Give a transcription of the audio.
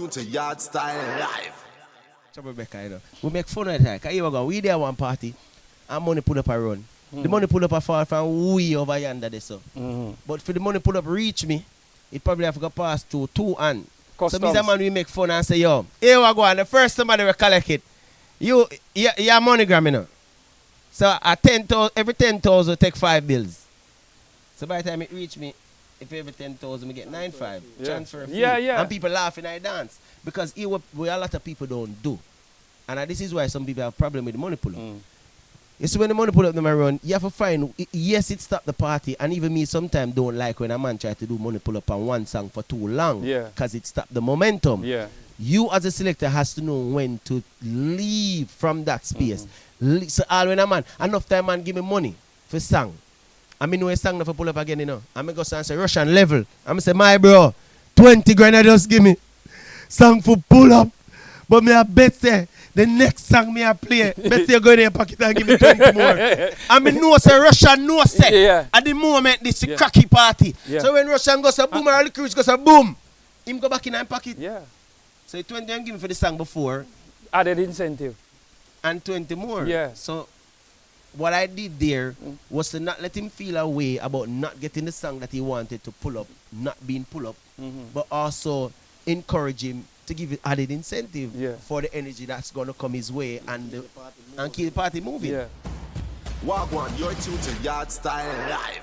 To Yardstyle live. Rebecca, you know. We make fun of it. Cause you go, we there one party and money pull up a run. The money pull up a fall from way over yonder there, so. But for the money pull up reach me, it probably have to go past to two and. Customs. So me a man we make fun and say, yo, here we go, and the first somebody will collect it. You MoneyGram, you know. So every 10,000 take 5 bills. So by the time it reach me, if every 10,000 we get 9.5 transfer fee. Yeah. And people laughing at dance. Because what a lot of people don't do. And this is why some people have problem with the money pull up. You see when the money pull up them run, you have to find, yes, it stop the party. And even me sometimes don't like when a man try to do money pull up on one song for too long. Because it stop the momentum. You as a selector has to know when to leave from that space. So all when a man, enough time man give me money for song. I mean, no song for pull up again, you know. I'm going to go and say, Russian level. I'm going to say, my bro, 20 grand I just give me. Song for pull up. But me a bet say, the next song me a play, bet say you go in your pocket and give me 20 more. I mean, no say, Russian no say. At the moment, this is cracky party. So when Russian goes a boom, or the cruise goes a boom, him go back in his pocket. So 20 I'm giving for the song before. Added incentive. And 20 more. So what I did there was to not let him feel a way about not getting the song that he wanted to pull up, not being pull up, but also encourage him to give it added incentive for the energy that's going to come his way and keep the party moving. Wagwan, you're tuned to Yardstyle live.